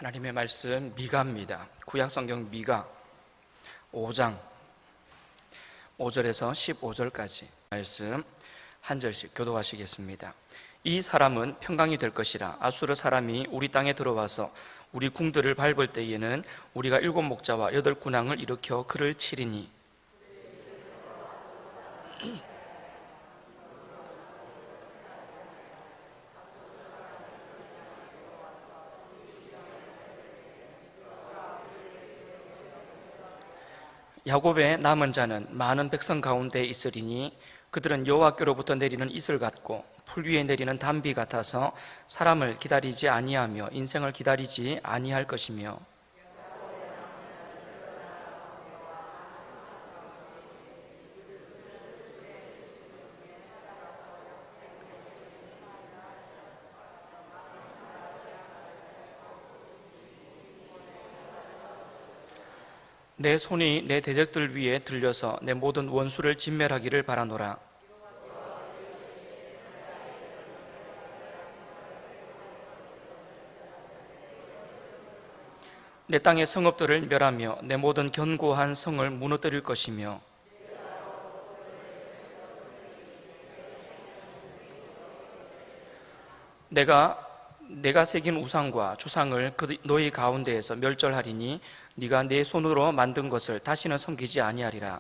하나님의 말씀 미가입니다. 구약성경 미가 5장 5절에서 15절까지 말씀 한 절씩 교독하시겠습니다. 이 사람은 평강이 될 것이라. 아수르 사람이 우리 땅에 들어와서 우리 궁들을 밟을 때에는 우리가 7 목자와 8 군왕을 일으켜 그를 치리니 야곱의 남은 자는 많은 백성 가운데 있으리니 그들은 여호와께로부터 내리는 이슬 같고 풀 위에 내리는 단비 같아서 사람을 기다리지 아니하며 인생을 기다리지 아니할 것이며 내 손이 내 대적들 위에 들려서 내 모든 원수를 진멸하기를 바라노라. 내 땅의 성읍들을 멸하며 내 모든 견고한 성을 무너뜨릴 것이며 내가 새긴 우상과 주상을 너희 가운데에서 멸절하리니 네가 내 손으로 만든 것을 다시는 섬기지 아니하리라.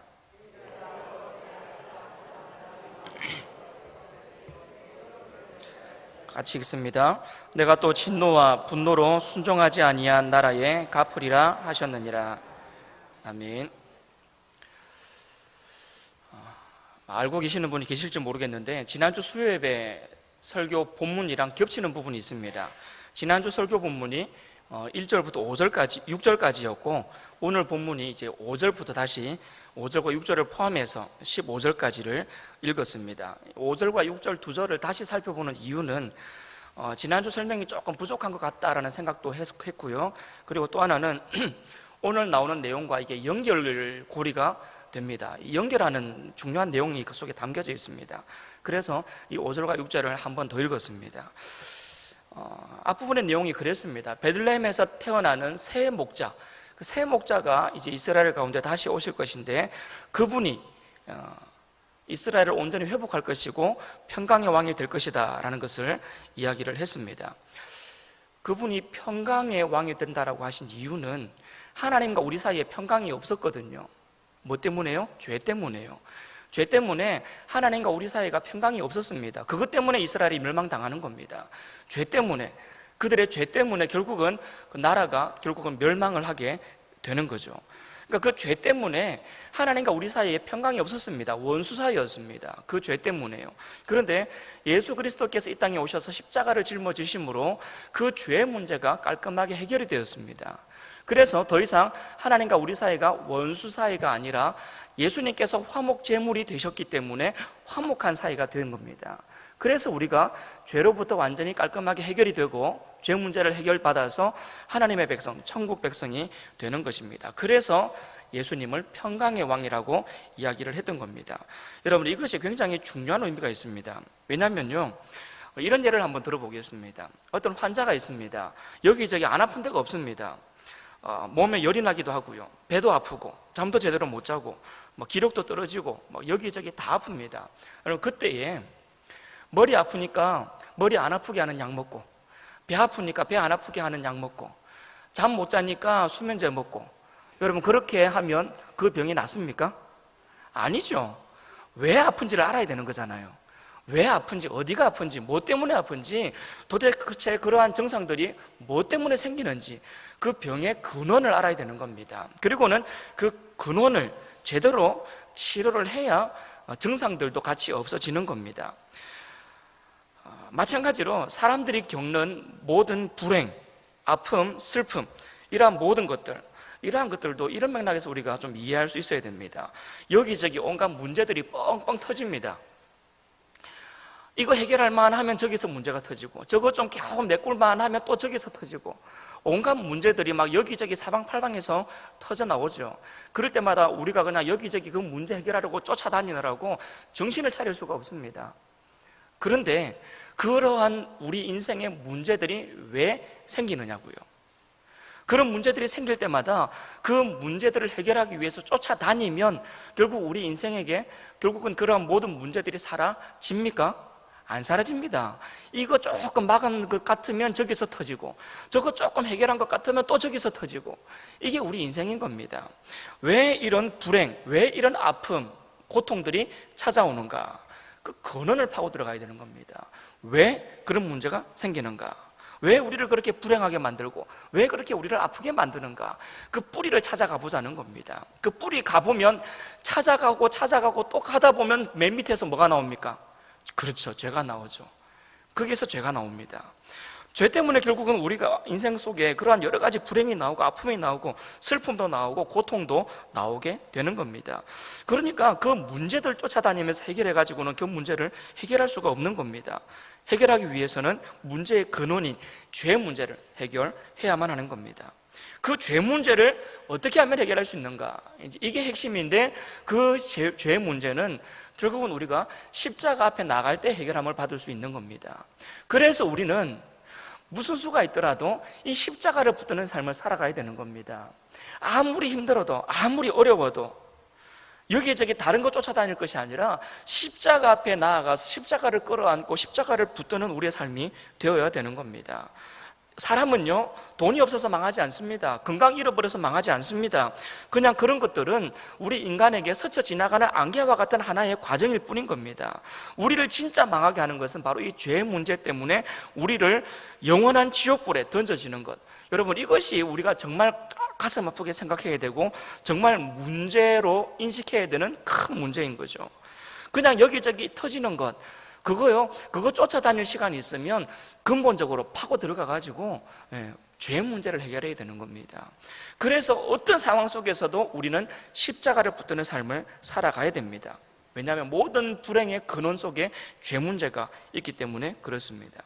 같이 읽습니다. 내가 또 진노와 분노로 순종하지 아니한 나라에 갚으리라 하셨느니라. 아멘. 알고 계시는 분이 계실지 모르겠는데 지난주 수요예배 설교 본문이랑 겹치는 부분이 있습니다. 지난주 설교 본문이 1절부터 5절까지, 6절까지였고 오늘 본문이 이제 5절부터 다시 5절과 6절을 포함해서 15절까지를 읽었습니다. 5절과 6절 두 절을 다시 살펴보는 이유는 지난주 설명이 조금 부족한 것 같다라는 생각도 했고요. 그리고 또 하나는 오늘 나오는 내용과 이게 연결고리가 됩니다. 연결하는 중요한 내용이 그 속에 담겨져 있습니다. 그래서 이 5절과 6절을 한 번 더 읽었습니다. 앞부분의 내용이 그랬습니다. 베들레헴에서 태어나는 새 목자, 그 새 목자가 이제 이스라엘 가운데 다시 오실 것인데 그분이 이스라엘을 온전히 회복할 것이고 평강의 왕이 될 것이다 라는 것을 이야기를 했습니다. 그분이 평강의 왕이 된다라고 하신 이유는 하나님과 우리 사이에 평강이 없었거든요. 뭐 때문에요? 죄 때문에요. 죄 때문에 하나님과 우리 사이가 평강이 없었습니다. 그것 때문에 이스라엘이 멸망당하는 겁니다. 죄 때문에, 그들의 죄 때문에 결국은 그 나라가 결국은 멸망을 하게 되는 거죠. 그러니까 그 죄 때문에 하나님과 우리 사이에 평강이 없었습니다. 원수 사이였습니다. 그 죄 때문에요. 그런데 예수 그리스도께서 이 땅에 오셔서 십자가를 짊어지심으로 그 죄의 문제가 깔끔하게 해결이 되었습니다. 그래서 더 이상 하나님과 우리 사이가 원수 사이가 아니라 예수님께서 화목 제물이 되셨기 때문에 화목한 사이가 된 겁니다. 그래서 우리가 죄로부터 완전히 깔끔하게 해결이 되고 죄 문제를 해결받아서 하나님의 백성, 천국 백성이 되는 것입니다. 그래서 예수님을 평강의 왕이라고 이야기를 했던 겁니다. 여러분, 이것이 굉장히 중요한 의미가 있습니다. 왜냐하면요, 이런 예를 한번 들어보겠습니다. 어떤 환자가 있습니다. 여기저기 안 아픈 데가 없습니다. 몸에 열이 나기도 하고요, 배도 아프고 잠도 제대로 못 자고 기력도 떨어지고 여기저기 다 아픕니다. 여러분, 그때에 머리 아프니까 머리 안 아프게 하는 약 먹고, 배 아프니까 배 안 아프게 하는 약 먹고, 잠 못 자니까 수면제 먹고, 여러분 그렇게 하면 그 병이 낫습니까? 아니죠. 왜 아픈지를 알아야 되는 거잖아요. 왜 아픈지, 어디가 아픈지, 뭐 때문에 아픈지, 도대체 그러한 증상들이 뭐 때문에 생기는지 그 병의 근원을 알아야 되는 겁니다. 그리고는 그 근원을 제대로 치료를 해야 증상들도 같이 없어지는 겁니다. 마찬가지로 사람들이 겪는 모든 불행, 아픔, 슬픔, 이러한 모든 것들, 이러한 것들도 이런 맥락에서 우리가 좀 이해할 수 있어야 됩니다. 여기저기 온갖 문제들이 뻥뻥 터집니다. 이거 해결할 만하면 저기서 문제가 터지고, 저거 좀 겨우 메꿀만 하면 또 저기서 터지고, 온갖 문제들이 막 여기저기 사방팔방에서 터져 나오죠. 그럴 때마다 우리가 그냥 여기저기 그 문제 해결하려고 쫓아다니느라고 정신을 차릴 수가 없습니다. 그런데 그러한 우리 인생의 문제들이 왜 생기느냐고요. 그런 문제들이 생길 때마다 그 문제들을 해결하기 위해서 쫓아다니면 결국 우리 인생에게 결국은 그런 모든 문제들이 사라집니까? 안 사라집니다. 이거 조금 막은 것 같으면 저기서 터지고, 저거 조금 해결한 것 같으면 또 저기서 터지고, 이게 우리 인생인 겁니다. 왜 이런 불행, 왜 이런 아픔, 고통들이 찾아오는가? 그 근원을 파고 들어가야 되는 겁니다. 왜 그런 문제가 생기는가? 왜 우리를 그렇게 불행하게 만들고 왜 그렇게 우리를 아프게 만드는가? 그 뿌리를 찾아가 보자는 겁니다. 그 뿌리 가보면 찾아가고 또 가다 보면 맨 밑에서 뭐가 나옵니까? 그렇죠, 죄가 나오죠. 거기에서 죄가 나옵니다. 죄 때문에 결국은 우리가 인생 속에 그러한 여러 가지 불행이 나오고 아픔이 나오고 슬픔도 나오고 고통도 나오게 되는 겁니다. 그러니까 그 문제들 쫓아다니면서 해결해 가지고는 그 문제를 해결할 수가 없는 겁니다. 해결하기 위해서는 문제의 근원인 죄 문제를 해결해야만 하는 겁니다. 그 죄 문제를 어떻게 하면 해결할 수 있는가? 이게 핵심인데, 그 죄 문제는 결국은 우리가 십자가 앞에 나갈 때 해결함을 받을 수 있는 겁니다. 그래서 우리는 무슨 수가 있더라도 이 십자가를 붙드는 삶을 살아가야 되는 겁니다. 아무리 힘들어도, 아무리 어려워도 여기저기 다른 거 쫓아다닐 것이 아니라 십자가 앞에 나아가서 십자가를 끌어안고 십자가를 붙드는 우리의 삶이 되어야 되는 겁니다. 사람은요, 돈이 없어서 망하지 않습니다. 건강 잃어버려서 망하지 않습니다. 그냥 그런 것들은 우리 인간에게 스쳐 지나가는 안개와 같은 하나의 과정일 뿐인 겁니다. 우리를 진짜 망하게 하는 것은 바로 이 죄 문제 때문에 우리를 영원한 지옥불에 던져지는 것. 여러분, 이것이 우리가 정말 가슴 아프게 생각해야 되고 정말 문제로 인식해야 되는 큰 문제인 거죠. 그냥 여기저기 터지는 것, 그거 쫓아다닐 시간이 있으면 근본적으로 파고 들어가 가지고 죄 문제를 해결해야 되는 겁니다. 그래서 어떤 상황 속에서도 우리는 십자가를 붙드는 삶을 살아가야 됩니다. 왜냐하면 모든 불행의 근원 속에 죄 문제가 있기 때문에 그렇습니다.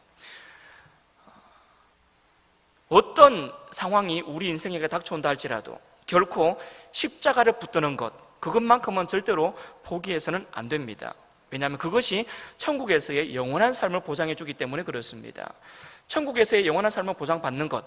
어떤 상황이 우리 인생에게 닥쳐온다 할지라도 결코 십자가를 붙드는 것, 그것만큼은 절대로 포기해서는 안 됩니다. 왜냐하면 그것이 천국에서의 영원한 삶을 보장해 주기 때문에 그렇습니다. 천국에서의 영원한 삶을 보장받는 것,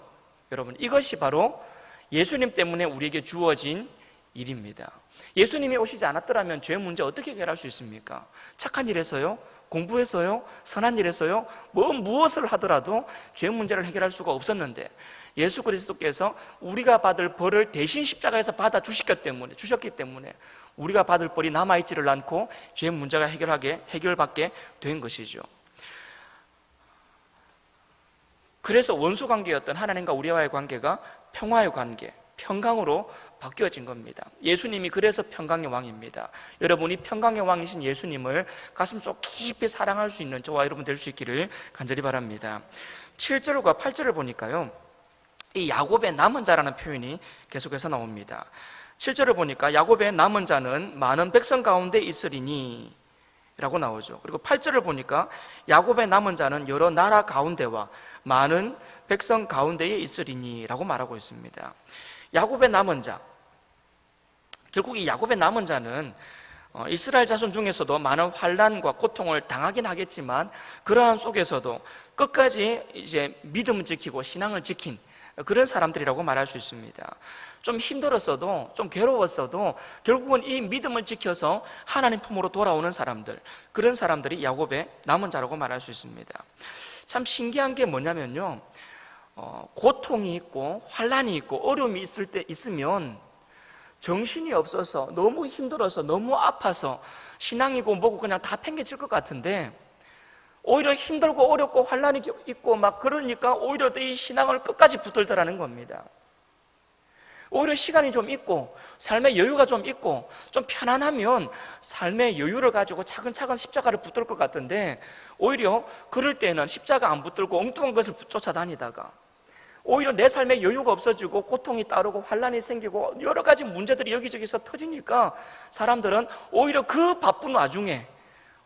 여러분, 이것이 바로 예수님 때문에 우리에게 주어진 일입니다. 예수님이 오시지 않았더라면 죄 문제 어떻게 해결할 수 있습니까? 착한 일에서요? 공부해서요? 선한 일에서요? 무엇을 하더라도 죄 문제를 해결할 수가 없었는데, 예수 그리스도께서 우리가 받을 벌을 대신 십자가에서 받아 주셨기 때문에 우리가 받을 벌이 남아있지를 않고 죄 문제가 해결받게 된 것이죠. 그래서 원수 관계였던 하나님과 우리와의 관계가 평화의 관계, 평강으로 바뀌어진 겁니다. 예수님이 그래서 평강의 왕입니다. 여러분이 평강의 왕이신 예수님을 가슴속 깊이 사랑할 수 있는 저와 여러분 될 수 있기를 간절히 바랍니다. 7절과 8절을 보니까요, 이 야곱의 남은 자라는 표현이 계속해서 나옵니다. 7절을 보니까 야곱의 남은 자는 많은 백성 가운데 있으리니 라고 나오죠. 그리고 8절을 보니까 야곱의 남은 자는 여러 나라 가운데와 많은 백성 가운데에 있으리니 라고 말하고 있습니다. 야곱의 남은 자, 결국 이 야곱의 남은 자는 이스라엘 자손 중에서도 많은 환난과 고통을 당하긴 하겠지만 그러한 속에서도 끝까지 이제 믿음을 지키고 신앙을 지킨 그런 사람들이라고 말할 수 있습니다. 좀 힘들었어도, 좀 괴로웠어도 결국은 이 믿음을 지켜서 하나님 품으로 돌아오는 사람들, 그런 사람들이 야곱의 남은 자라고 말할 수 있습니다. 참 신기한 게 뭐냐면요, 고통이 있고 환난이 있고 어려움이 있으면 정신이 없어서 너무 힘들어서 너무 아파서 신앙이고 뭐고 그냥 다 팽개칠 것 같은데, 오히려 힘들고 어렵고 환난이 있고 막 그러니까 오히려 이 신앙을 끝까지 붙들더라는 겁니다. 오히려 시간이 좀 있고 삶의 여유가 좀 있고 좀 편안하면 삶의 여유를 가지고 차근차근 십자가를 붙들 것 같은데, 오히려 그럴 때는 십자가 안 붙들고 엉뚱한 것을 쫓아다니다가 오히려 내 삶에 여유가 없어지고 고통이 따르고 환난이 생기고 여러 가지 문제들이 여기저기서 터지니까 사람들은 오히려 그 바쁜 와중에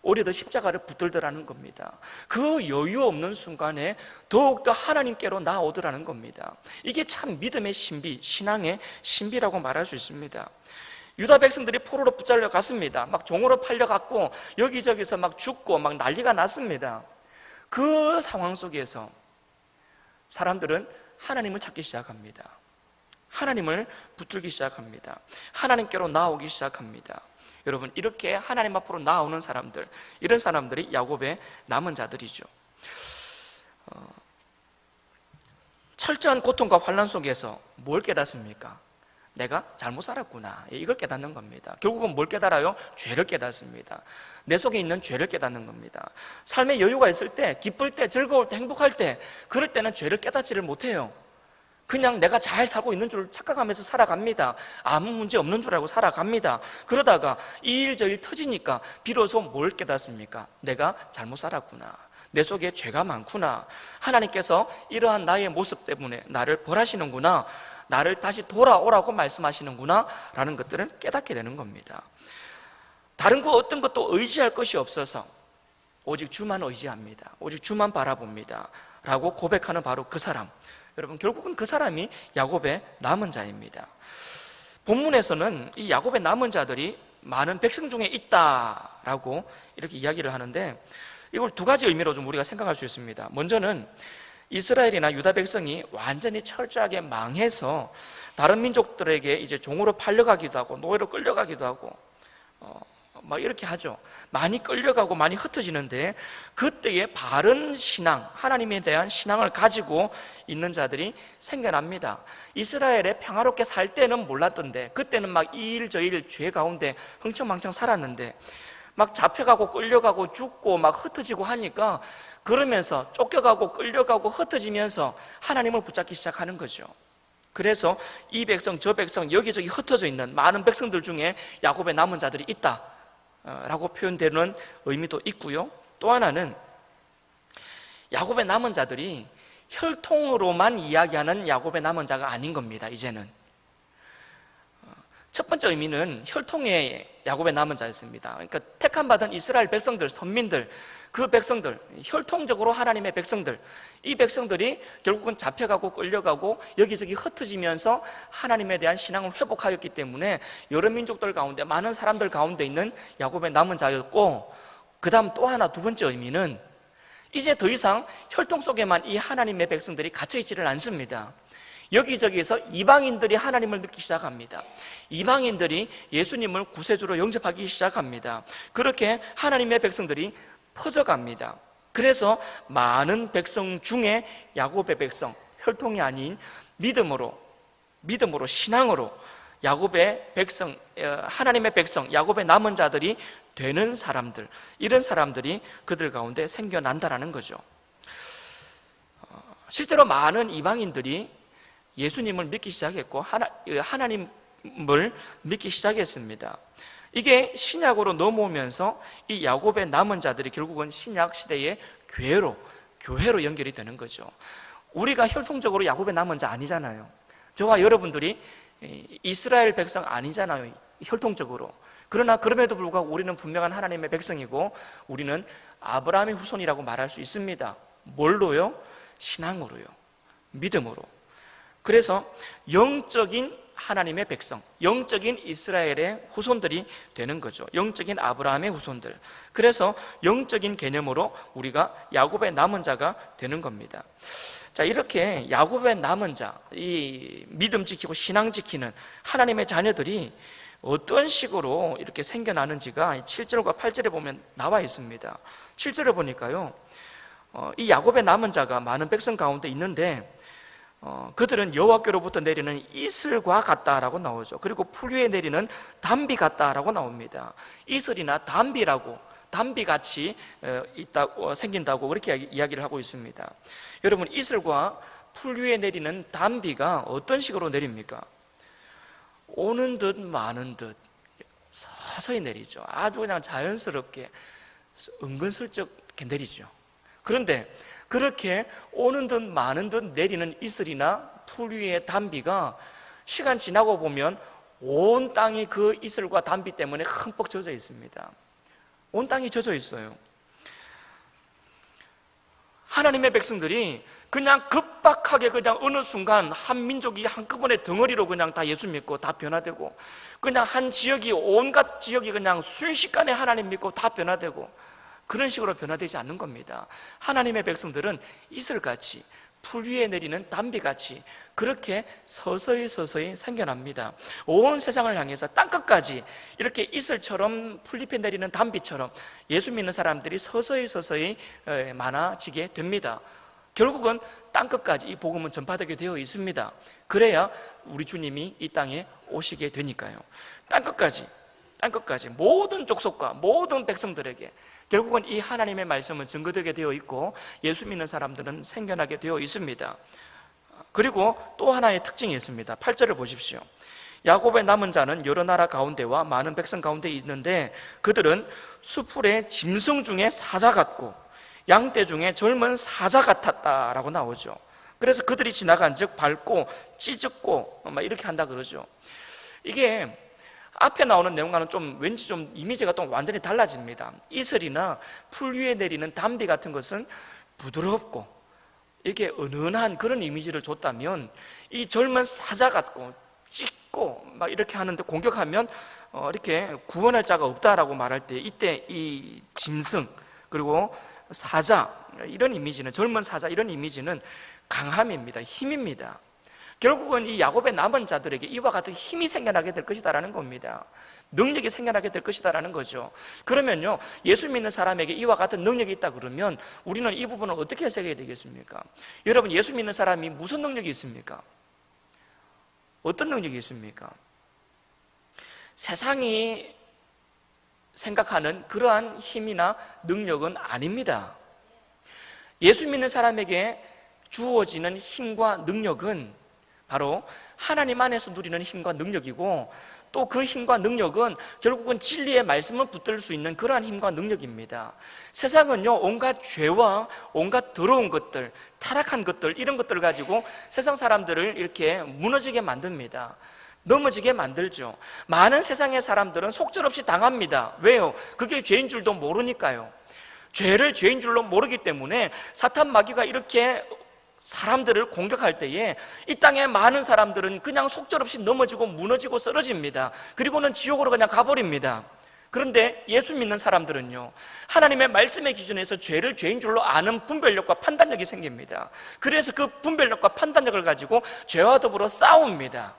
오히려 더 십자가를 붙들더라는 겁니다. 그 여유 없는 순간에 더욱더 하나님께로 나아오더라는 겁니다. 이게 참 믿음의 신비, 신앙의 신비라고 말할 수 있습니다. 유다 백성들이 포로로 붙잡려 갔습니다. 막 종으로 팔려갔고 여기저기서 막 죽고 막 난리가 났습니다. 그 상황 속에서 사람들은 하나님을 찾기 시작합니다. 하나님을 붙들기 시작합니다. 하나님께로 나오기 시작합니다. 여러분, 이렇게 하나님 앞으로 나오는 사람들, 이런 사람들이 야곱의 남은 자들이죠. 철저한 고통과 환난 속에서 뭘 깨닫습니까? 내가 잘못 살았구나, 이걸 깨닫는 겁니다. 결국은 뭘 깨달아요? 죄를 깨닫습니다. 내 속에 있는 죄를 깨닫는 겁니다. 삶에 여유가 있을 때, 기쁠 때, 즐거울 때, 행복할 때, 그럴 때는 죄를 깨닫지를 못해요. 그냥 내가 잘 살고 있는 줄 착각하면서 살아갑니다. 아무 문제 없는 줄 알고 살아갑니다. 그러다가 이 일 저 일 터지니까 비로소 뭘 깨닫습니까? 내가 잘못 살았구나, 내 속에 죄가 많구나, 하나님께서 이러한 나의 모습 때문에 나를 벌하시는구나, 나를 다시 돌아오라고 말씀하시는구나 라는 것들을 깨닫게 되는 겁니다. 다른 거 어떤 것도 의지할 것이 없어서 오직 주만 의지합니다. 오직 주만 바라봅니다 라고 고백하는 바로 그 사람, 여러분, 결국은 그 사람이 야곱의 남은 자입니다. 본문에서는 이 야곱의 남은 자들이 많은 백성 중에 있다라고 이렇게 이야기를 하는데, 이걸 두 가지 의미로 좀 우리가 생각할 수 있습니다. 먼저는 이스라엘이나 유다 백성이 완전히 철저하게 망해서 다른 민족들에게 이제 종으로 팔려가기도 하고 노예로 끌려가기도 하고 막 이렇게 하죠. 많이 끌려가고 많이 흩어지는데, 그때의 바른 신앙, 하나님에 대한 신앙을 가지고 있는 자들이 생겨납니다. 이스라엘에 평화롭게 살 때는 몰랐던데, 그때는 막 이 일 저 일 죄 가운데 흥청망청 살았는데, 막 잡혀가고 끌려가고 죽고 막 흩어지고 하니까, 그러면서 쫓겨가고 끌려가고 흩어지면서 하나님을 붙잡기 시작하는 거죠. 그래서 이 백성 저 백성 여기저기 흩어져 있는 많은 백성들 중에 야곱의 남은 자들이 있다 라고 표현되는 의미도 있고요. 또 하나는 야곱의 남은 자들이 혈통으로만 이야기하는 야곱의 남은 자가 아닌 겁니다. 이제는 첫 번째 의미는 혈통의 야곱의 남은 자였습니다. 그러니까 택함받은 이스라엘 백성들, 선민들, 그 백성들, 혈통적으로 하나님의 백성들, 이 백성들이 결국은 잡혀가고 끌려가고 여기저기 흩어지면서 하나님에 대한 신앙을 회복하였기 때문에 여러 민족들 가운데, 많은 사람들 가운데 있는 야곱의 남은 자였고, 그 다음 또 하나, 두 번째 의미는 이제 더 이상 혈통 속에만 이 하나님의 백성들이 갇혀있지를 않습니다. 여기저기에서 이방인들이 하나님을 믿기 시작합니다. 이방인들이 예수님을 구세주로 영접하기 시작합니다. 그렇게 하나님의 백성들이 퍼져갑니다. 그래서 많은 백성 중에 야곱의 백성, 혈통이 아닌 믿음으로 신앙으로 야곱의 백성, 하나님의 백성, 야곱의 남은 자들이 되는 사람들, 이런 사람들이 그들 가운데 생겨난다라는 거죠. 실제로 많은 이방인들이 예수님을 믿기 시작했고 하나님을 믿기 시작했습니다. 이게 신약으로 넘어오면서 이 야곱의 남은 자들이 결국은 신약 시대의 교회로 연결이 되는 거죠. 우리가 혈통적으로 야곱의 남은 자 아니잖아요. 저와 여러분들이 이스라엘 백성 아니잖아요, 혈통적으로. 그러나 그럼에도 불구하고 우리는 분명한 하나님의 백성이고, 우리는 아브라함의 후손이라고 말할 수 있습니다. 뭘로요? 신앙으로요, 믿음으로. 그래서 영적인 하나님의 백성, 영적인 이스라엘의 후손들이 되는 거죠. 영적인 아브라함의 후손들. 그래서 영적인 개념으로 우리가 야곱의 남은 자가 되는 겁니다. 자, 이렇게 야곱의 남은 자, 이 믿음 지키고 신앙 지키는 하나님의 자녀들이 어떤 식으로 이렇게 생겨나는지가 7절과 8절에 보면 나와 있습니다. 7절에 보니까요, 이 야곱의 남은 자가 많은 백성 가운데 있는데, 그들은 여호와께로부터 내리는 이슬과 같다라고 나오죠. 그리고 풀 위에 내리는 담비 같다라고 나옵니다. 이슬이나 담비같이 생긴다고 그렇게 이야기를 하고 있습니다. 여러분, 이슬과 풀 위에 내리는 담비가 어떤 식으로 내립니까? 오는 듯 마는 듯 서서히 내리죠. 아주 그냥 자연스럽게 은근슬쩍 이렇게 내리죠. 그런데 그렇게 오는 듯 마는 듯 내리는 이슬이나 풀 위의 담비가 시간 지나고 보면 온 땅이 그 이슬과 담비 때문에 흠뻑 젖어 있습니다. 온 땅이 젖어 있어요. 하나님의 백성들이 그냥 급박하게 그냥 어느 순간 한 민족이 한꺼번에 덩어리로 그냥 다 예수 믿고 다 변화되고, 그냥 한 지역이, 온갖 지역이 그냥 순식간에 하나님 믿고 다 변화되고, 그런 식으로 변화되지 않는 겁니다. 하나님의 백성들은 이슬같이, 풀 위에 내리는 담비같이 그렇게 서서히 생겨납니다. 온 세상을 향해서 땅끝까지 이렇게 이슬처럼 풀잎에 내리는 담비처럼 예수 믿는 사람들이 서서히 많아지게 됩니다. 결국은 땅끝까지 이 복음은 전파되게 되어 있습니다. 그래야 우리 주님이 이 땅에 오시게 되니까요. 땅끝까지 모든 족속과 모든 백성들에게 결국은 이 하나님의 말씀은 증거되게 되어 있고 예수 믿는 사람들은 생겨나게 되어 있습니다. 그리고 또 하나의 특징이 있습니다. 8절을 보십시오. 야곱의 남은 자는 여러 나라 가운데와 많은 백성 가운데 있는데 그들은 수풀의 짐승 중에 사자 같고 양떼 중에 젊은 사자 같았다라고 나오죠. 그래서 그들이 지나간 즉 밟고 찢고 막 이렇게 한다 그러죠. 이게 앞에 나오는 내용과는 좀 왠지 좀 이미지가 또 완전히 달라집니다. 이슬이나 풀 위에 내리는 담비 같은 것은 부드럽고 이렇게 은은한 그런 이미지를 줬다면 이 젊은 사자 같고 찢고 막 이렇게 하는데 공격하면 이렇게 구원할 자가 없다라고 말할 때 이때 이 짐승 그리고 사자 이런 이미지는 젊은 사자 이런 이미지는 강함입니다. 힘입니다. 결국은 이 야곱의 남은 자들에게 이와 같은 힘이 생겨나게 될 것이다라는 겁니다. 능력이 생겨나게 될 것이다라는 거죠. 그러면요, 예수 믿는 사람에게 이와 같은 능력이 있다 그러면 우리는 이 부분을 어떻게 해석해야 되겠습니까? 여러분, 예수 믿는 사람이 무슨 능력이 있습니까? 어떤 능력이 있습니까? 세상이 생각하는 그러한 힘이나 능력은 아닙니다. 예수 믿는 사람에게 주어지는 힘과 능력은 바로 하나님 안에서 누리는 힘과 능력이고 또 그 힘과 능력은 결국은 진리의 말씀을 붙들 수 있는 그러한 힘과 능력입니다. 세상은요, 온갖 죄와 온갖 더러운 것들, 타락한 것들 이런 것들을 가지고 세상 사람들을 이렇게 무너지게 만듭니다. 넘어지게 만들죠. 많은 세상의 사람들은 속절없이 당합니다. 왜요? 그게 죄인 줄도 모르니까요. 죄를 죄인 줄로 모르기 때문에 사탄 마귀가 이렇게 사람들을 공격할 때에 이 땅에 많은 사람들은 그냥 속절없이 넘어지고 무너지고 쓰러집니다. 그리고는 지옥으로 그냥 가버립니다. 그런데 예수 믿는 사람들은요, 하나님의 말씀의 기준에서 죄를 죄인 줄로 아는 분별력과 판단력이 생깁니다. 그래서 그 분별력과 판단력을 가지고 죄와 더불어 싸웁니다.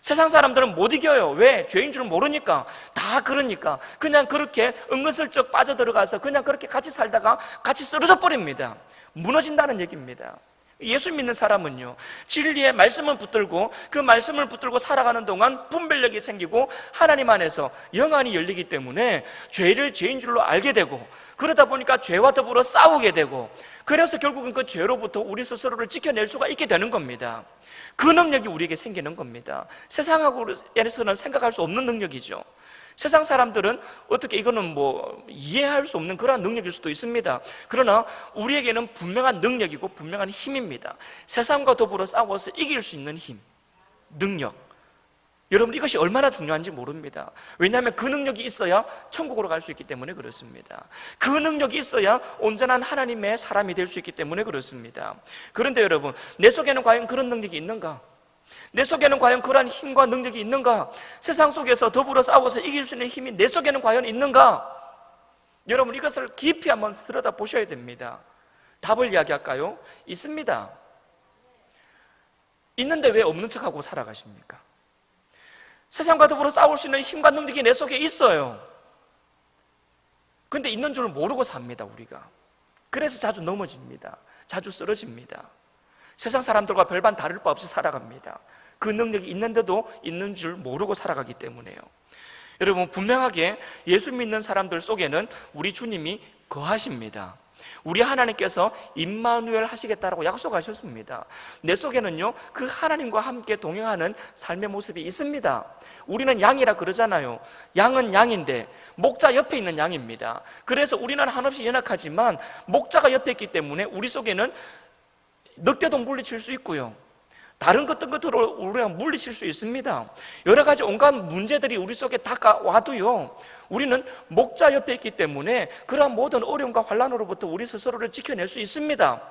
세상 사람들은 못 이겨요. 왜? 죄인 줄 모르니까. 다 그러니까 그냥 그렇게 은근슬쩍 빠져들어가서 그냥 그렇게 같이 살다가 같이 쓰러져 버립니다. 무너진다는 얘기입니다. 예수 믿는 사람은요, 진리의 말씀을 붙들고 그 말씀을 붙들고 살아가는 동안 분별력이 생기고 하나님 안에서 영안이 열리기 때문에 죄를 죄인 줄로 알게 되고 그러다 보니까 죄와 더불어 싸우게 되고 그래서 결국은 그 죄로부터 우리 스스로를 지켜낼 수가 있게 되는 겁니다. 그 능력이 우리에게 생기는 겁니다. 세상하고에서는 생각할 수 없는 능력이죠. 세상 사람들은 어떻게 이거는 이해할 수 없는 그러한 능력일 수도 있습니다. 그러나 우리에게는 분명한 능력이고 분명한 힘입니다. 세상과 더불어 싸워서 이길 수 있는 힘, 능력. 여러분, 이것이 얼마나 중요한지 모릅니다. 왜냐하면 그 능력이 있어야 천국으로 갈 수 있기 때문에 그렇습니다. 그 능력이 있어야 온전한 하나님의 사람이 될 수 있기 때문에 그렇습니다. 그런데 여러분, 내 속에는 과연 그런 능력이 있는가? 내 속에는 과연 그러한 힘과 능력이 있는가? 세상 속에서 더불어 싸워서 이길 수 있는 힘이 내 속에는 과연 있는가? 여러분, 이것을 깊이 한번 들여다 보셔야 됩니다. 답을 이야기할까요? 있습니다. 있는데 왜 없는 척하고 살아가십니까? 세상과 더불어 싸울 수 있는 힘과 능력이 내 속에 있어요. 그런데 있는 줄 모르고 삽니다, 우리가. 그래서 자주 넘어집니다. 자주 쓰러집니다. 세상 사람들과 별반 다를 바 없이 살아갑니다. 그 능력이 있는데도 있는 줄 모르고 살아가기 때문에요. 여러분, 분명하게 예수 믿는 사람들 속에는 우리 주님이 거하십니다. 우리 하나님께서 임마누엘 하시겠다라고 약속하셨습니다. 내 속에는요, 그 하나님과 함께 동행하는 삶의 모습이 있습니다. 우리는 양이라 그러잖아요. 양은 양인데 목자 옆에 있는 양입니다. 그래서 우리는 한없이 연약하지만 목자가 옆에 있기 때문에 우리 속에는 늑대도 물리칠 수 있고요, 다른 것들 것으로 우리가 물리칠 수 있습니다. 여러 가지 온갖 문제들이 우리 속에 다가와도요, 우리는 목자 옆에 있기 때문에 그러한 모든 어려움과 환난으로부터 우리 스스로를 지켜낼 수 있습니다.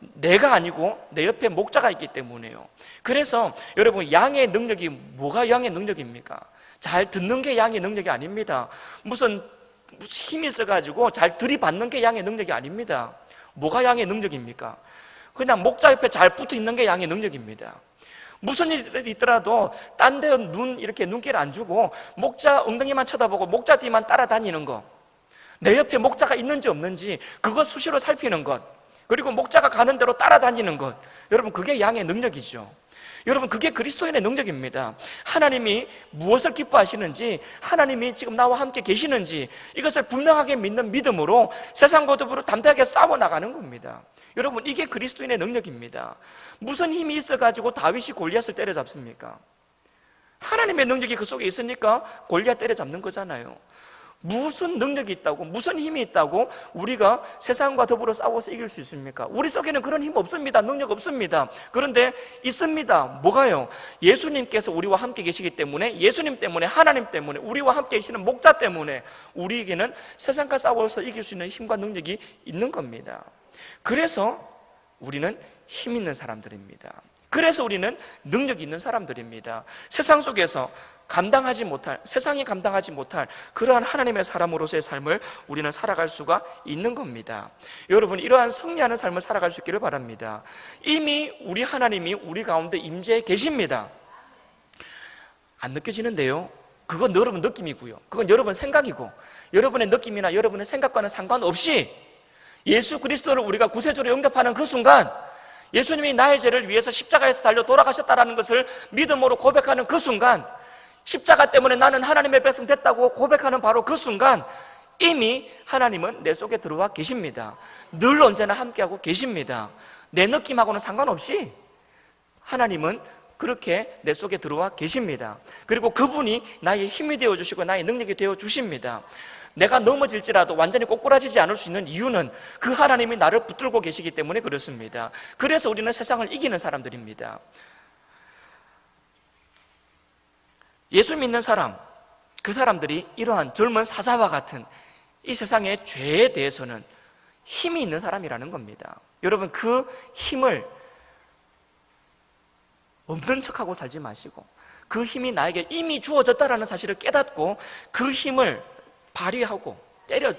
내가 아니고 내 옆에 목자가 있기 때문에요. 그래서 여러분, 양의 능력이 뭐가 양의 능력입니까? 잘 듣는 게 양의 능력이 아닙니다. 무슨 힘이 있어가지고 잘 들이받는 게 양의 능력이 아닙니다. 뭐가 양의 능력입니까? 그냥 목자 옆에 잘 붙어 있는 게 양의 능력입니다. 무슨 일이 있더라도 딴 데 이렇게 눈길 안 주고 목자 엉덩이만 쳐다보고 목자 뒤만 따라다니는 것, 내 옆에 목자가 있는지 없는지 그거 수시로 살피는 것, 그리고 목자가 가는 대로 따라다니는 것, 여러분 그게 양의 능력이죠. 여러분 그게 그리스도인의 능력입니다. 하나님이 무엇을 기뻐하시는지, 하나님이 지금 나와 함께 계시는지 이것을 분명하게 믿는 믿음으로 세상과 더불어 담대하게 싸워나가는 겁니다. 여러분 이게 그리스도인의 능력입니다. 무슨 힘이 있어가지고 다윗이 골리앗을 때려잡습니까? 하나님의 능력이 그 속에 있으니까 골리앗 때려잡는 거잖아요. 무슨 능력이 있다고, 무슨 힘이 있다고 우리가 세상과 더불어 싸워서 이길 수 있습니까? 우리 속에는 그런 힘 없습니다. 능력 없습니다. 그런데 있습니다. 뭐가요? 예수님께서 우리와 함께 계시기 때문에, 예수님 때문에, 하나님 때문에, 우리와 함께 계시는 목자 때문에 우리에게는 세상과 싸워서 이길 수 있는 힘과 능력이 있는 겁니다. 그래서 우리는 힘 있는 사람들입니다. 그래서 우리는 능력이 있는 사람들입니다. 세상 속에서 감당하지 못할, 세상이 감당하지 못할 그러한 하나님의 사람으로서의 삶을 우리는 살아갈 수가 있는 겁니다. 여러분 이러한 승리하는 삶을 살아갈 수 있기를 바랍니다. 이미 우리 하나님이 우리 가운데 임재해 계십니다. 안 느껴지는데요? 그건 여러분 느낌이고요, 그건 여러분 생각이고, 여러분의 느낌이나 여러분의 생각과는 상관없이 예수 그리스도를 우리가 구세주로 영접하는 그 순간, 예수님이 나의 죄를 위해서 십자가에서 달려 돌아가셨다는 것을 믿음으로 고백하는 그 순간, 십자가 때문에 나는 하나님의 백성 됐다고 고백하는 바로 그 순간 이미 하나님은 내 속에 들어와 계십니다. 늘 언제나 함께하고 계십니다. 내 느낌하고는 상관없이 하나님은 그렇게 내 속에 들어와 계십니다. 그리고 그분이 나의 힘이 되어주시고 나의 능력이 되어주십니다. 내가 넘어질지라도 완전히 꼬꾸라지지 않을 수 있는 이유는 그 하나님이 나를 붙들고 계시기 때문에 그렇습니다. 그래서 우리는 세상을 이기는 사람들입니다. 예수 믿는 사람, 그 사람들이 이러한 젊은 사자와 같은 이 세상의 죄에 대해서는 힘이 있는 사람이라는 겁니다. 여러분 그 힘을 없는 척하고 살지 마시고, 그 힘이 나에게 이미 주어졌다는 사실을 깨닫고 그 힘을 발휘하고 때려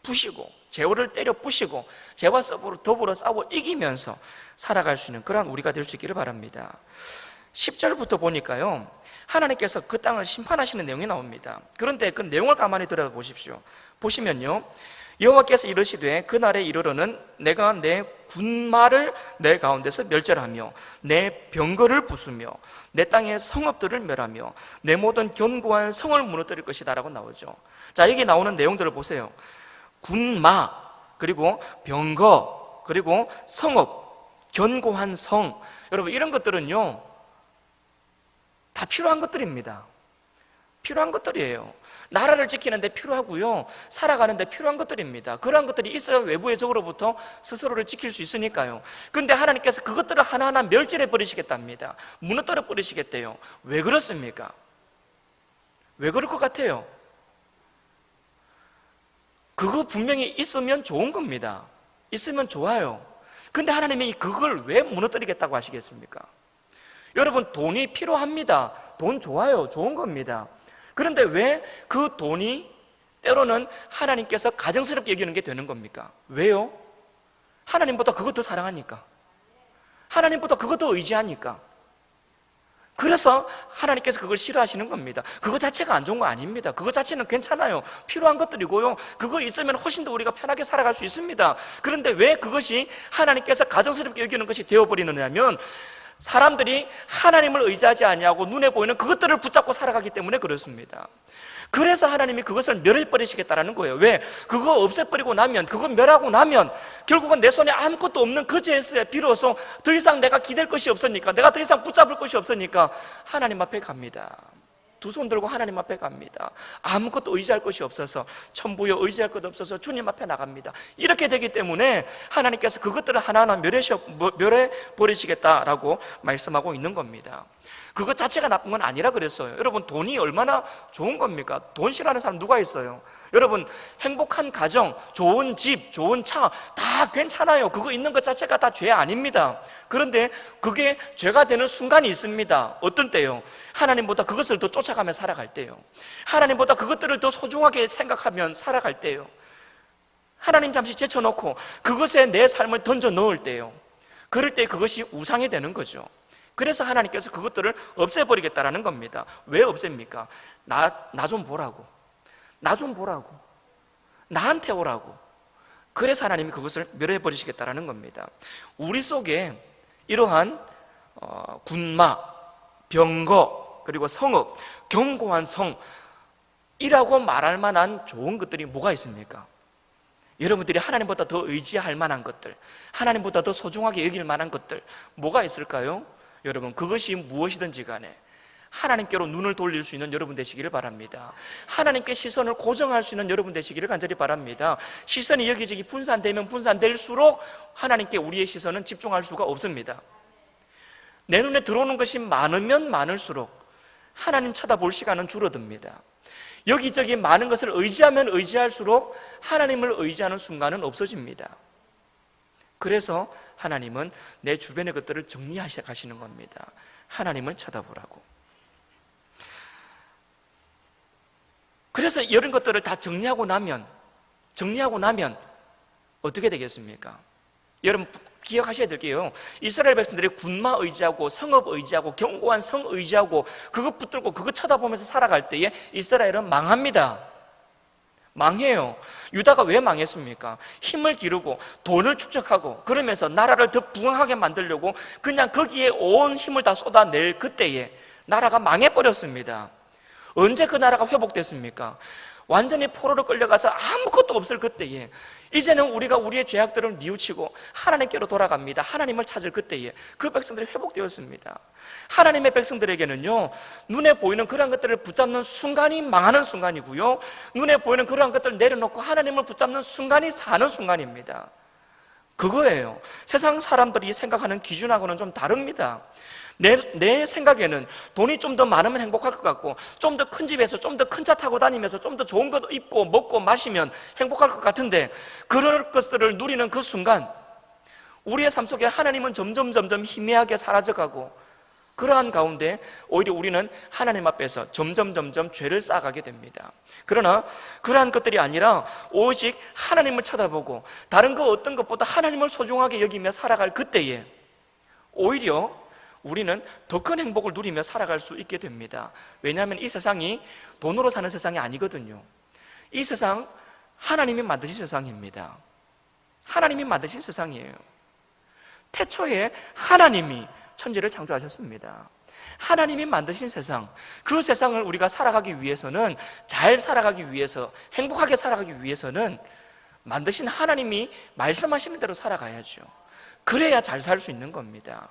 부시고, 죄를 때려 부시고 죄와 더불어 싸워 이기면서 살아갈 수 있는 그런 우리가 될 수 있기를 바랍니다. 10절부터 보니까요, 하나님께서 그 땅을 심판하시는 내용이 나옵니다. 그런데 그 내용을 가만히 들여다보십시오. 보시면요, 여호와께서 이르시되 그날에 이르러는 내가 내 군마를 내 가운데서 멸절하며 내 병거를 부수며 내 땅의 성읍들을 멸하며 내 모든 견고한 성을 무너뜨릴 것이다 라고 나오죠. 자, 여기 나오는 내용들을 보세요. 군마, 그리고 병거, 그리고 성읍, 견고한 성. 여러분 이런 것들은요 다 필요한 것들입니다. 필요한 것들이에요. 나라를 지키는데 필요하고요, 살아가는데 필요한 것들입니다. 그러한 것들이 있어야 외부의 적으로부터 스스로를 지킬 수 있으니까요. 그런데 하나님께서 그것들을 하나하나 멸절해 버리시겠답니다. 무너뜨려 버리시겠대요. 왜 그렇습니까? 왜 그럴 것 같아요? 그거 분명히 있으면 좋은 겁니다. 있으면 좋아요. 근데 하나님이 그걸 왜 무너뜨리겠다고 하시겠습니까? 여러분 돈이 필요합니다. 돈 좋아요. 좋은 겁니다. 그런데 왜 그 돈이 때로는 하나님께서 가증스럽게 여기는 게 되는 겁니까? 왜요? 하나님보다 그것 더 사랑하니까, 하나님보다 그것 더 의지하니까. 그래서 하나님께서 그걸 싫어하시는 겁니다. 그거 자체가 안 좋은 거 아닙니다. 그거 자체는 괜찮아요. 필요한 것들이고요, 그거 있으면 훨씬 더 우리가 편하게 살아갈 수 있습니다. 그런데 왜 그것이 하나님께서 가증스럽게 여기는 것이 되어버리느냐면, 사람들이 하나님을 의지하지 아니하고 눈에 보이는 그것들을 붙잡고 살아가기 때문에 그렇습니다. 그래서 하나님이 그것을 멸해버리시겠다라는 거예요. 왜? 그거 없애버리고 나면, 그거 멸하고 나면 결국은 내 손에 아무것도 없는 그 죄에 비로소 더 이상 내가 기댈 것이 없으니까, 내가 더 이상 붙잡을 것이 없으니까 하나님 앞에 갑니다. 두 손 들고 하나님 앞에 갑니다. 아무것도 의지할 것이 없어서, 천부여 의지할 것 없어서 주님 앞에 나갑니다. 이렇게 되기 때문에 하나님께서 그것들을 하나하나 멸해버리시겠다라고 말씀하고 있는 겁니다. 그것 자체가 나쁜 건 아니라 그랬어요. 여러분 돈이 얼마나 좋은 겁니까? 돈 싫어하는 사람 누가 있어요? 여러분 행복한 가정, 좋은 집, 좋은 차 다 괜찮아요. 그거 있는 것 자체가 다 죄 아닙니다. 그런데 그게 죄가 되는 순간이 있습니다. 어떤 때요? 하나님보다 그것을 더 쫓아가며 살아갈 때요. 하나님보다 그것들을 더 소중하게 생각하면 살아갈 때요. 하나님 잠시 제쳐놓고 그것에 내 삶을 던져 넣을 때요. 그럴 때 그것이 우상이 되는 거죠. 그래서 하나님께서 그것들을 없애버리겠다라는 겁니다. 왜 없앱니까? 나 좀 보라고, 나 좀 보라고, 나한테 오라고. 그래서 하나님이 그것을 멸해버리시겠다라는 겁니다. 우리 속에 이러한 군마, 병거, 그리고 성읍, 견고한 성이라고 말할 만한 좋은 것들이 뭐가 있습니까? 여러분들이 하나님보다 더 의지할 만한 것들, 하나님보다 더 소중하게 여길 만한 것들 뭐가 있을까요? 여러분, 그것이 무엇이든지 간에 하나님께로 눈을 돌릴 수 있는 여러분 되시기를 바랍니다. 하나님께 시선을 고정할 수 있는 여러분 되시기를 간절히 바랍니다. 시선이 여기저기 분산되면 분산될수록 하나님께 우리의 시선은 집중할 수가 없습니다. 내 눈에 들어오는 것이 많으면 많을수록 하나님 쳐다볼 시간은 줄어듭니다. 여기저기 많은 것을 의지하면 의지할수록 하나님을 의지하는 순간은 없어집니다. 그래서 하나님은 내 주변의 것들을 정리하시고 가시는 겁니다. 하나님을 쳐다보라고. 그래서 이런 것들을 다 정리하고 나면 어떻게 되겠습니까? 여러분 기억하셔야 될 게요, 이스라엘 백성들이 군마 의지하고 성읍 의지하고 견고한 성 의지하고 그것 붙들고 그것 쳐다보면서 살아갈 때에 이스라엘은 망합니다. 망해요. 유다가 왜 망했습니까? 힘을 기르고 돈을 축적하고 그러면서 나라를 더 부강하게 만들려고 그냥 거기에 온 힘을 다 쏟아낼 그때에 나라가 망해버렸습니다. 언제 그 나라가 회복됐습니까? 완전히 포로로 끌려가서 아무것도 없을 그때에 이제는 우리가 우리의 죄악들을 뉘우치고 하나님께로 돌아갑니다. 하나님을 찾을 그때에 그 백성들이 회복되었습니다. 하나님의 백성들에게는요, 눈에 보이는 그러한 것들을 붙잡는 순간이 망하는 순간이고요, 눈에 보이는 그러한 것들을 내려놓고 하나님을 붙잡는 순간이 사는 순간입니다. 그거예요. 세상 사람들이 생각하는 기준하고는 좀 다릅니다. 내 생각에는 돈이 좀 더 많으면 행복할 것 같고, 좀 더 큰 집에서 좀 더 큰 차 타고 다니면서 좀 더 좋은 것 입고 먹고 마시면 행복할 것 같은데, 그럴 것들을 누리는 그 순간 우리의 삶 속에 하나님은 점점 희미하게 사라져가고, 그러한 가운데 오히려 우리는 하나님 앞에서 점점 죄를 쌓아가게 됩니다. 그러나 그러한 것들이 아니라 오직 하나님을 쳐다보고 다른 거 어떤 것보다 하나님을 소중하게 여기며 살아갈 그때에 오히려 우리는 더 큰 행복을 누리며 살아갈 수 있게 됩니다. 왜냐하면 이 세상이 돈으로 사는 세상이 아니거든요. 이 세상 하나님이 만드신 세상입니다. 하나님이 만드신 세상이에요. 태초에 하나님이 천지를 창조하셨습니다. 하나님이 만드신 세상, 그 세상을 우리가 살아가기 위해서는, 잘 살아가기 위해서, 행복하게 살아가기 위해서는 만드신 하나님이 말씀하시는 대로 살아가야죠. 그래야 잘 살 수 있는 겁니다.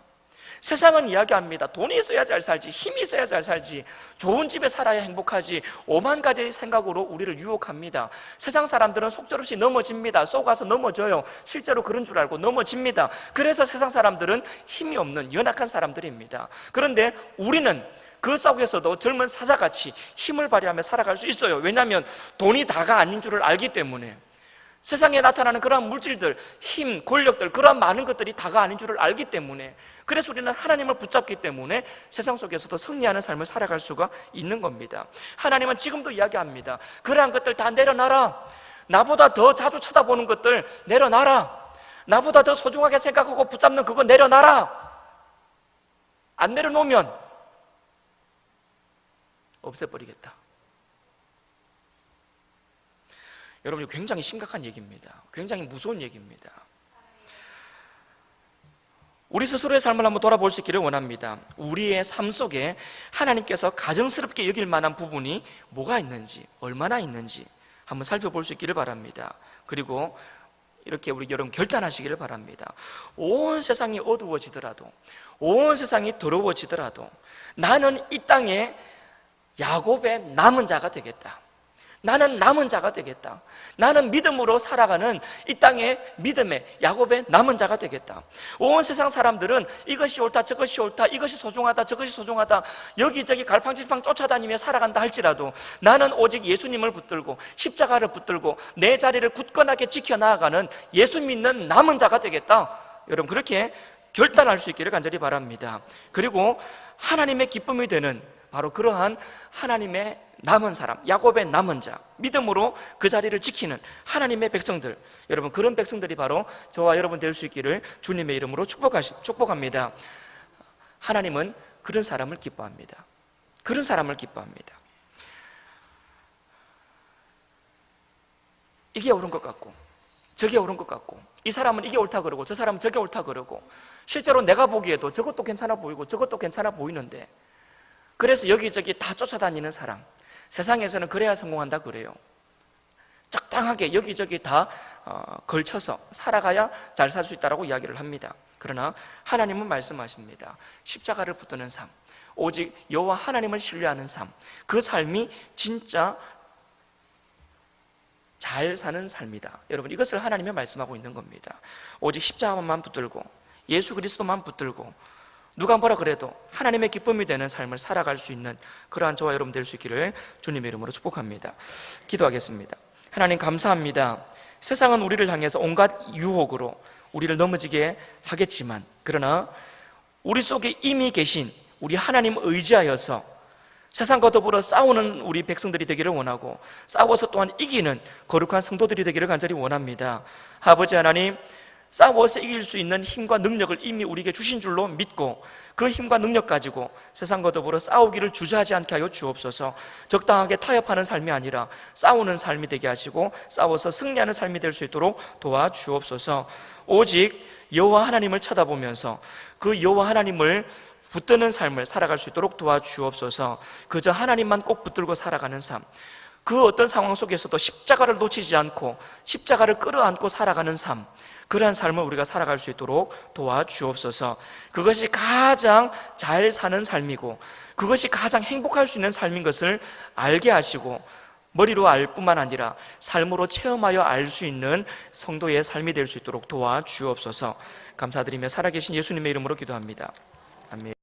세상은 이야기합니다. 돈이 있어야 잘 살지, 힘이 있어야 잘 살지, 좋은 집에 살아야 행복하지, 오만 가지의 생각으로 우리를 유혹합니다. 세상 사람들은 속절없이 넘어집니다. 쏘가서 넘어져요. 실제로 그런 줄 알고 넘어집니다. 그래서 세상 사람들은 힘이 없는 연약한 사람들입니다. 그런데 우리는 그 속에서도 젊은 사자같이 힘을 발휘하며 살아갈 수 있어요. 왜냐하면 돈이 다가 아닌 줄을 알기 때문에. 세상에 나타나는 그러한 물질들, 힘, 권력들, 그러한 많은 것들이 다가 아닌 줄을 알기 때문에, 그래서 우리는 하나님을 붙잡기 때문에 세상 속에서도 승리하는 삶을 살아갈 수가 있는 겁니다. 하나님은 지금도 이야기합니다. 그러한 것들 다 내려놔라. 나보다 더 자주 쳐다보는 것들 내려놔라. 나보다 더 소중하게 생각하고 붙잡는 그거 내려놔라. 안 내려놓으면 없애버리겠다. 여러분, 굉장히 심각한 얘기입니다. 굉장히 무서운 얘기입니다. 우리 스스로의 삶을 한번 돌아볼 수 있기를 원합니다. 우리의 삶 속에 하나님께서 가증스럽게 여길 만한 부분이 뭐가 있는지, 얼마나 있는지 한번 살펴볼 수 있기를 바랍니다. 그리고 이렇게 우리 여러분 결단하시기를 바랍니다. 온 세상이 어두워지더라도, 온 세상이 더러워지더라도 나는 이 땅에 야곱의 남은 자가 되겠다. 나는 남은 자가 되겠다. 나는 믿음으로 살아가는 이 땅의 믿음의 야곱의 남은 자가 되겠다. 온 세상 사람들은 이것이 옳다, 저것이 옳다, 이것이 소중하다, 저것이 소중하다, 여기저기 갈팡질팡 쫓아다니며 살아간다 할지라도 나는 오직 예수님을 붙들고 십자가를 붙들고 내 자리를 굳건하게 지켜나가는 예수 믿는 남은 자가 되겠다. 여러분, 그렇게 결단할 수 있기를 간절히 바랍니다. 그리고 하나님의 기쁨이 되는 바로 그러한 하나님의 남은 사람, 야곱의 남은 자, 믿음으로 그 자리를 지키는 하나님의 백성들, 여러분 그런 백성들이 바로 저와 여러분 될 수 있기를 주님의 이름으로 축복합니다. 하나님은 그런 사람을 기뻐합니다. 그런 사람을 기뻐합니다. 이게 옳은 것 같고 저게 옳은 것 같고, 이 사람은 이게 옳다 그러고 저 사람은 저게 옳다 그러고, 실제로 내가 보기에도 저것도 괜찮아 보이고 저것도 괜찮아 보이는데, 그래서 여기저기 다 쫓아다니는 사람, 세상에서는 그래야 성공한다 그래요. 적당하게 여기저기 다 걸쳐서 살아가야 잘 살 수 있다고 이야기를 합니다. 그러나 하나님은 말씀하십니다. 십자가를 붙드는 삶, 오직 여호와 하나님을 신뢰하는 삶, 그 삶이 진짜 잘 사는 삶이다. 여러분 이것을 하나님이 말씀하고 있는 겁니다. 오직 십자가만 붙들고 예수 그리스도만 붙들고 누가 뭐라 그래도 하나님의 기쁨이 되는 삶을 살아갈 수 있는 그러한 저와 여러분 될 수 있기를 주님의 이름으로 축복합니다. 기도하겠습니다. 하나님 감사합니다. 세상은 우리를 향해서 온갖 유혹으로 우리를 넘어지게 하겠지만, 그러나 우리 속에 이미 계신 우리 하나님 의지하여서 세상과 더불어 싸우는 우리 백성들이 되기를 원하고, 싸워서 또한 이기는 거룩한 성도들이 되기를 간절히 원합니다. 아버지 하나님, 싸워서 이길 수 있는 힘과 능력을 이미 우리에게 주신 줄로 믿고 그 힘과 능력 가지고 세상과 더불어 싸우기를 주저하지 않게 하여 주옵소서. 적당하게 타협하는 삶이 아니라 싸우는 삶이 되게 하시고 싸워서 승리하는 삶이 될 수 있도록 도와주옵소서. 오직 여호와 하나님을 쳐다보면서 그 여호와 하나님을 붙드는 삶을 살아갈 수 있도록 도와주옵소서. 그저 하나님만 꼭 붙들고 살아가는 삶, 그 어떤 상황 속에서도 십자가를 놓치지 않고 십자가를 끌어안고 살아가는 삶, 그러한 삶을 우리가 살아갈 수 있도록 도와주옵소서. 그것이 가장 잘 사는 삶이고 그것이 가장 행복할 수 있는 삶인 것을 알게 하시고, 머리로 알 뿐만 아니라 삶으로 체험하여 알 수 있는 성도의 삶이 될 수 있도록 도와주옵소서. 감사드리며 살아계신 예수님의 이름으로 기도합니다. 아멘.